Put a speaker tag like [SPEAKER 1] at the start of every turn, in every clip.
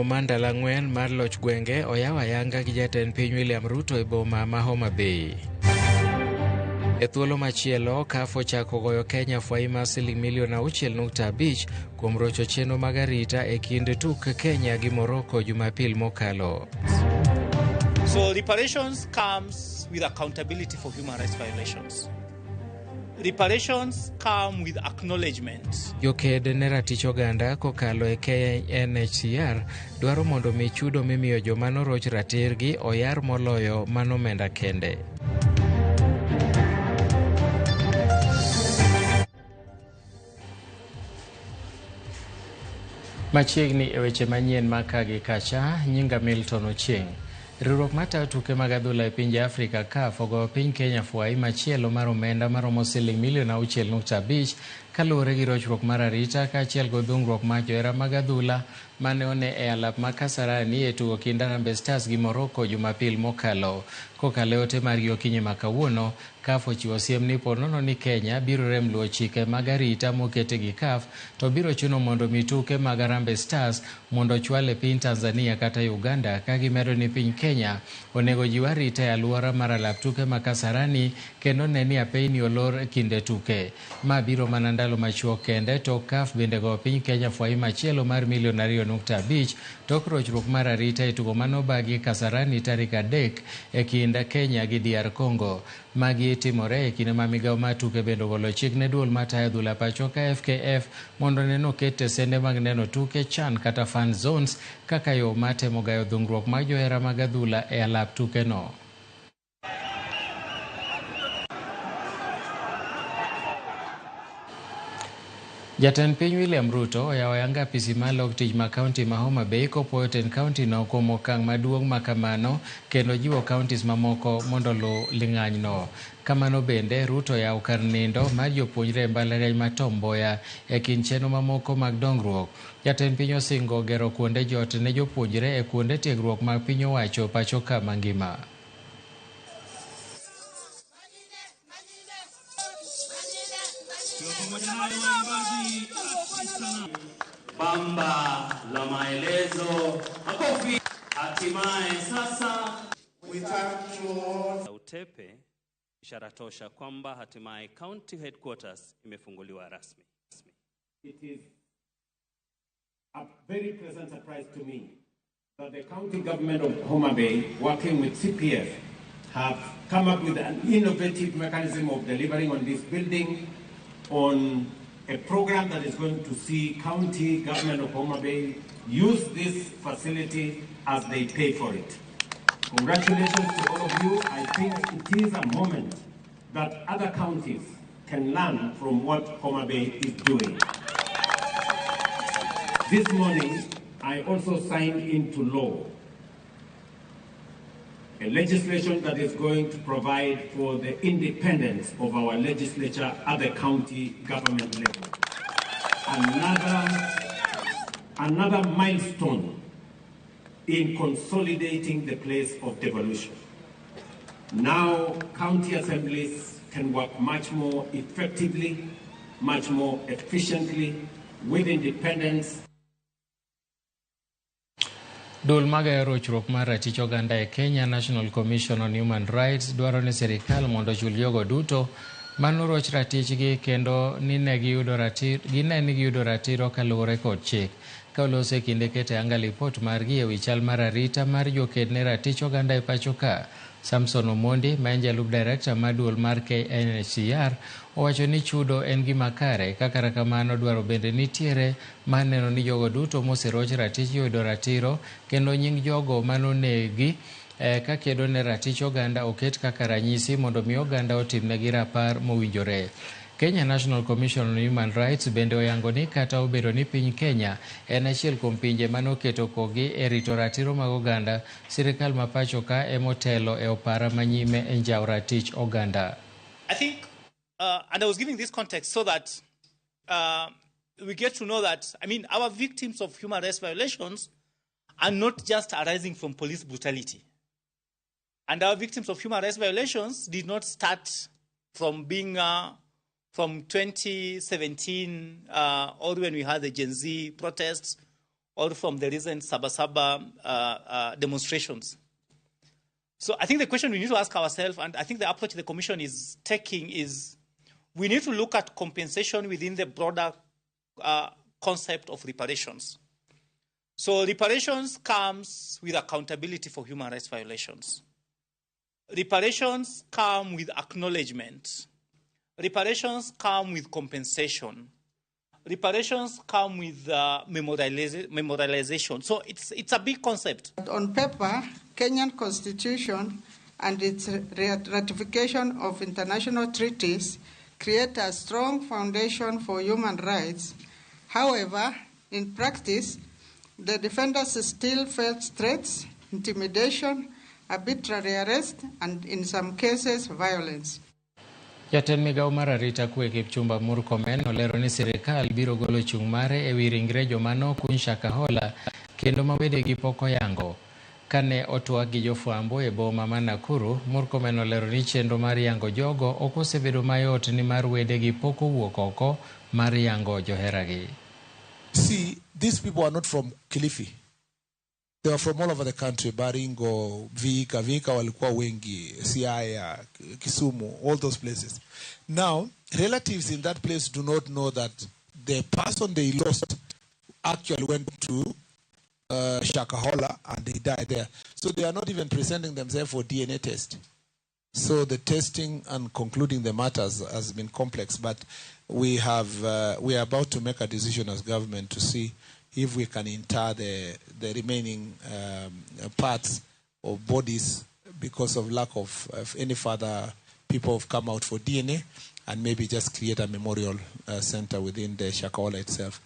[SPEAKER 1] romo mandala ang'wen mar loch gwenge oyaw ayanga gi jatend piny William Ruto e boma ma Homa Bay. E thuolo machielo, CAF ochako goyo Kenya fwai mar $6.5 kuom rocho chenro mag arita e kind tuk Kenya gi Morocco Jumapil mokalo.
[SPEAKER 2] So reparations comes with accountability for human rights violations. Reparations come with acknowledgement.
[SPEAKER 1] Joked ne ratich oganda kokalo e KNHCR dwaro mondo mi chudo mimiyo joma noroch ratirgi oyar moloyo manomenda kende. Machiegni e weche manyien mag gi kacha, nyinga Milton Ochieng. Riwruok matayo tuke mag adhula e pinje Afrika CAF ogoyo piny Kenya fwai machielo mar omenda maromo $6.5 kaluwore gi rochruok mar arita kaachiel godhungruok mar johera mag adhula mane one e alap ma Kasarani e tugo kind Harambee Stars gi Morocco Jumapil mokalo. Kokalo e ote margi okinyi ma kawuono, CAF ochiwo siem ni ponono ni Kenya biro rem luwo chike mag arita mokete gi CAF to biro chuno mondo mi tuke mag Harambee Stars mondo chwal e piny Tanzania kata Uganda, ka gimedo ni piny Kenya onego jiw arita e alwora mar alap tuke ma Kasarani kendo ne ni apeyni olor kinde tuke. Ma biro mana ndalo machuok kende to CAF bende go piny Kenya fwai machielo mar $2.5 tok rochruok mar arita e tugo manobagi Kasarani tarik 3 e kind Kenya gi DR Congo. Magi timore e kinde ma migawo mar tuke bende ogolo chik ne duol matayo adhula pacho ka FKF mondo neno kete sende mag neno tuke chan kata fan zones kaka yo matemo gayo dhungruok mag johera mag adhula e alap tuke no. Jatend piny William Ruto oyawo ayanga apisi mar log tich ma kaunti ma Homa Bay kopuoyo tend kaunti no kuom okang' maduong' ma kamano kendo jiwo kauntis mamoko mondo luw ling'anyno. Kamano bende, Ruto oyawo kar nindo mar jopuonjre e mbalariany ma Tom Mboya e kind chenro mamoko mag dongruok. Jatend piny osingo gero kuonde jot ne jopuonjre e kuonde tiegruok mag piny owacho pacho ka mangima.
[SPEAKER 3] Bamba la maelezo makofi. Hatimaye sasa utepe ishara tosha kwamba hatimaye county headquarters imefunguliwa rasmi.
[SPEAKER 4] It is a very pleasant surprise to me that the county government of Homa Bay, working with CPF, have come up with an innovative mechanism of delivering on this building on a program that is going to see county government of Homa Bay use this facility as they pay for it. Congratulations to all of you. I think it is a moment that other counties can learn from what Homa Bay is doing. This morning, I also signed into law a legislation that is going to provide for the independence of our legislature at the county government level. Another milestone in consolidating the place of devolution. Now, county assemblies can work much more effectively, much more efficiently, with independence.
[SPEAKER 1] Duol magayo rochruok mar ratich oganda e Kenya National Commission on Human Rights dwaro ni serikal mondo chul jogo duto manoroch ratichgi kendo ni giyudo ratiro kaluwore kod chik. Ka olose kinde kete anga lipot margi e wi chal mar arita mar joked ne ratich oganda e pacho ka. Samson Omondi, ma en jalup director mar duol mar KNHCR, owacho ni chudo en gima kare, kaka kamano dwaro bende nitiere mar neno ni jogo duto moseroch ratich yudo ratiro kendo nying jogo manonegi ka kedo ne ratich oganda oket kaka ranyisi mondo mi oganda otimnegi rapar mowinjore. Kenya National Commission on Human Rights bende oyango ni kata obedo ni piny Kenya en achiel kuom pinje manoketo kogi e rito ratiro mag oganda, sirikal ma pacho ka emotelo e opara manyime e njaw ratich oganda.
[SPEAKER 2] I think, and I was giving this context so that we get to know that, our victims of human rights violations are not just arising from police brutality. And our victims of human rights violations did not start from being from 2017 or when we had the Gen Z protests, or from the recent Sabasaba demonstrations. So I think the question we need to ask ourselves, and I think the approach the Commission is taking is, we need to look at compensation within the broader concept of reparations. So reparations comes with accountability for human rights violations. Reparations come with acknowledgement. Reparations come with compensation. Reparations come with memorialization. So it's a big concept.
[SPEAKER 5] On paper, Kenyan Constitution and its ratification of international treaties create a strong foundation for human rights. However, in practice, the defenders still face threats, intimidation, arbitrary arrest, and in some cases, violence.
[SPEAKER 1] Jatend migao mar arita kwe Kipchumba Murkomen olero ni sirikal biro golo chung' mare ewi ringre joma nokuny Shakahola kendo ma wedegi pok oyango. Kane otwak gi jofwambo e boma ma Nakuru, Murkomen olero ni chenro mar yango jogo ok osebedo mayot ni mar wedegi pok owuok oko mar yango joheragi.
[SPEAKER 6] See, these people are not from Kilifi. They are from all over the country, Baringo, Vika walikuwa wengi, Siaya, Kisumu, all those places. Now, relatives in that place do not know that the person they lost actually went to Shakahola and they died there. So they are not even presenting themselves for DNA test. So the testing and concluding the matters has been complex, but we are about to make a decision as government to see if we can inter the remaining parts of bodies because of lack of any further people have come out for DNA, and maybe just create a memorial center within the Shakahola itself.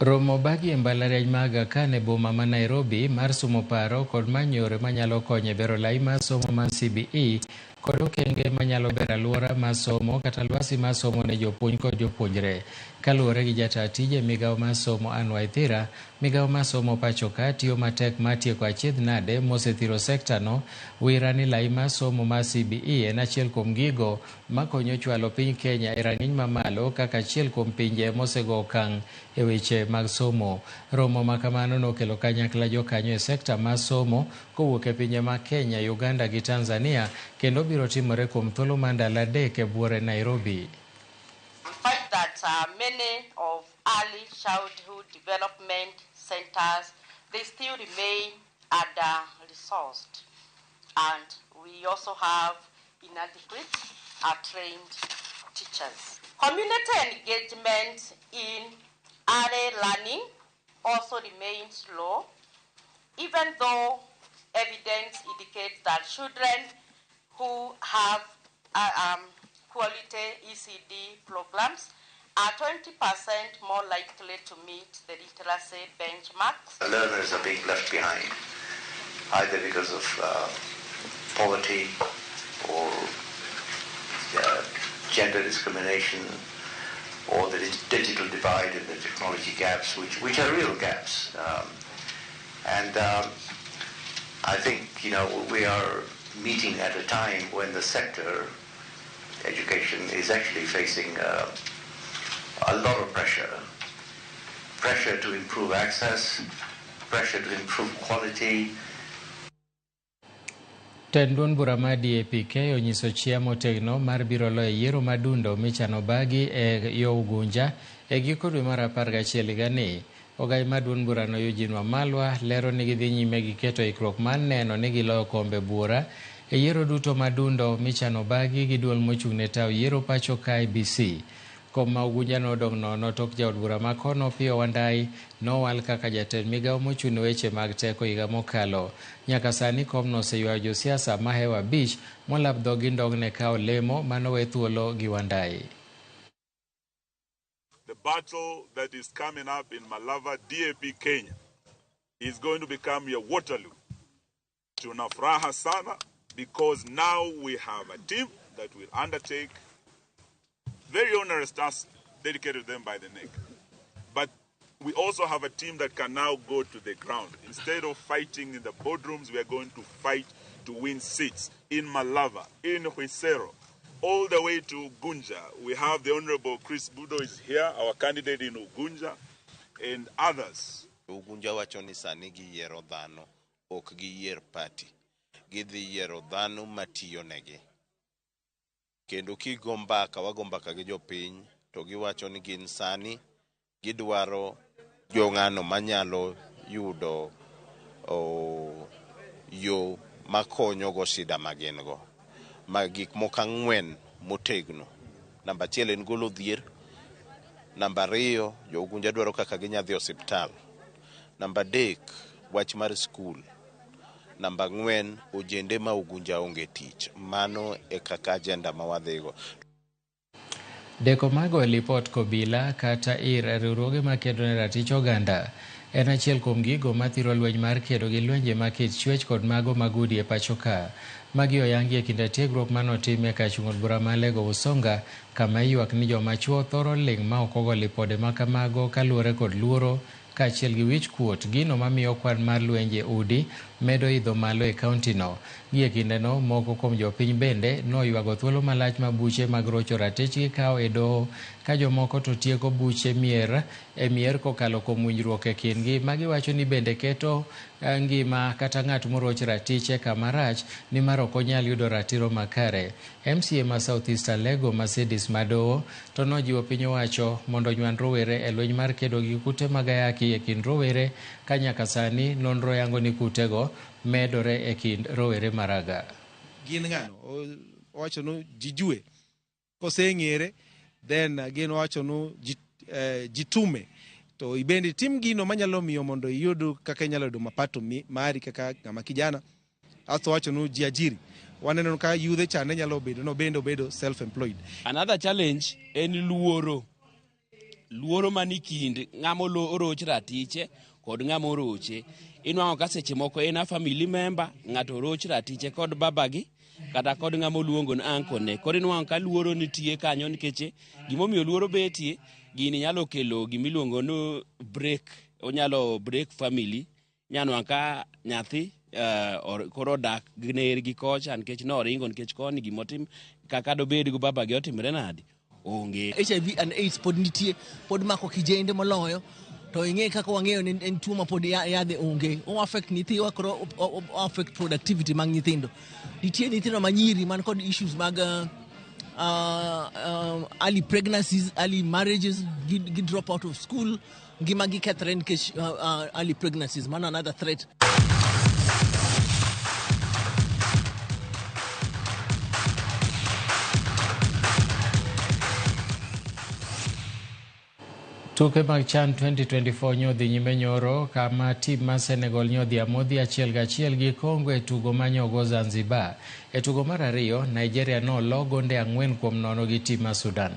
[SPEAKER 1] Romo bagi e mbalariany mag kane boma ma Nairobi mar sumo paro kod manyore manyalo konyo bero lai mar somo mar CBE kod okenge manyalo bero aluora mar somo kata lwasi mar somo ne jopuonj kod jopuonjre. Kaluwore gi jata tije migao mar somo Ann Waithira, migao mar somo pacho ka tiyo matek mar tieko achiedh nade mosethiro sekta no. Wira ni lai mar somo mar CBE en achiel kuom gigo makonyo chwalo piny Kenya e rang'iny mamalo kaka achiel kuom pinje mosego okang' e weche mag somo. Romo makamano nokelo kanyakla jokanyo e sekta mar somo kowuok e pinje mag Kenya, Uganda gi Tanzania, kendo biro timore kuom thuolo mar ndalo adek e buore Nairobi.
[SPEAKER 7] Despite that many of early childhood development centers, they still remain under-resourced. And we also have inadequate trained teachers. Community engagement in early learning also remains low, even though evidence indicates that children who have quality ECD programs are 20% more likely to meet the literacy benchmarks.
[SPEAKER 8] Learners are being left behind, either because of poverty or gender discrimination or the digital divide and the technology gaps, which are real gaps. I think, we are meeting at a time when the sector, education, is actually facing a lot of pressure to improve access, pressure to improve quality.
[SPEAKER 1] Tendun Buramadi APK onyiso chia motegno mar biro loyo yiero madundo michano bagi e yo Ugunja e giko dwe mar 11 higani. Ogai maduon burano Eugene Wamalwa lero ni gidhi nyime gi keto ikruok mar neno ni giloyo kombe bura e yiero duto madundo michano bagi gi duol mochung' ne tawo yiero pacho ka IBC. Kom ma Ugunja nodong' nono tok jaod bura makono Pio Wandai nowal kaka jatend migao mochung' ne weche mag teko higa mokalo. Nyaka sani komno oseywayo josiasa mahewa bich molap dhogi ndogne kao lemo manowe thuolo gi Wandai.
[SPEAKER 9] The battle that is coming up in Malava, DAP Kenya, is going to become a Waterloo. Tunafuraha sana because now we have a team that will undertake very onerous tasks dedicated to them by the neck. But we also have a team that can now go to the ground. Instead of fighting in the boardrooms, we are going to fight to win seats in Malava, in Huisero, all the way to Gunja. We have the Honorable Chris Budo is here, our candidate in Ugunja, and others
[SPEAKER 10] Ugunja wacho ni sani giyiero dhano, ok giyier party. Gidhi yiero dhano matiyo negi. Kendo kigo mbaka, wago mbaka gi jopiny, to giwacho ni gin sani gidwaro jong'ano manyalo yudo yo makonyo go shida magin go. Gik moko 4 motegno. Namba 1 en golo dhier. Namba 2, jo Ugunja dwaro kaka ginyadhi osiptal. Namba 3, wach mar skul. Namba 4, ojende ma Ugunja onge tich. Mano e kaka agenda ma wadhigo.
[SPEAKER 1] Deko mago e lipot kobila kata ir riwruoge makedo ne ratich oganda en achiel kuom gigo mathiro lweny mar kedo gi lwenje makit chwech kod mago magudi e pacho ka. Magi oyangi e kinde tiegruok manotim e kar chung' od bura ma Lego Usonga, kama ywak ni joma chuo thoro ling' ma ok ogo lipode makamago kaluwore kod luoro kaachiel gi wich kuot, gino mamiyo kwan mar lwenje udi medo idho malo e kauntino. Gie kindeno, moko kuom jopiny bende noywago thuolo malach ma buche mag rocho ratichgi kawo e doho, ka jomoko to tieko buche mier kokalo kuom winjruok e kindgi, magiwacho ni bende keto ngima kata ng'at moroch ratiche kama rach nimar ok onyal yudo ratiro makare. MCA ma South East Lego Mercedes Madowo to nojiwo piny owacho mondo nywan rowere e lweny mar kedo gi kute mag ayaki e kind rowere, ka nyaka sani nonro yango ni kutego medore e kind rowere maraga.
[SPEAKER 6] Gin ng'ano owacho no jijue koseng'ere, then gin owacho no jitume to ibendi tim gino manyalo miyo mondo iyud kaka inyalo yudo mapato mari kaka ng'ama kijana. Asto wacho no jiajiri, waneno ka yudhe chane nyalo bedo no bendo self employed.
[SPEAKER 11] Another challenge en luoro mani kind ng'ama oroch ratiche kod ng'ama oroche. Inwang'o ka seche moko en a family member, ng'ato oroch ratiche kod babagi kata kod ng'ama oluongo ni uncle ne. Koro inwang'o ka luoro nitie kanyo nikech gimomiyo luoro betie, gini nyalo kelo gimiluongo no break, onyalo break family. Nyanwang' ka nyathi koro dak gner gi kocha nikech noringo nikech koni gimotim kaka dobed go babagi otimre nadi onge.
[SPEAKER 12] HIV and AIDS pod nitie, pod mako kijende moloyo, to ing'e kaka wang'eyo ni en tuo ma pod yadhe onge. O affect nyithiwa, koro affect productivity mag nyithindo. Nitie nyithindo manyiri man kod issues mag early pregnancies, early marriages, gi drop out of school, ngima gi kethre nikech early pregnancies, man another threat.
[SPEAKER 1] Tuke mag CHAN 2024 nyodhi nyime nyoro, kama tim ma Senegal nyodhi amodhi 1-1 gi Congo e tugo manyogo Zanzibar. E tugo mar ariyo, Nigeria noloo gonde 4-0 gi tim ma Sudan.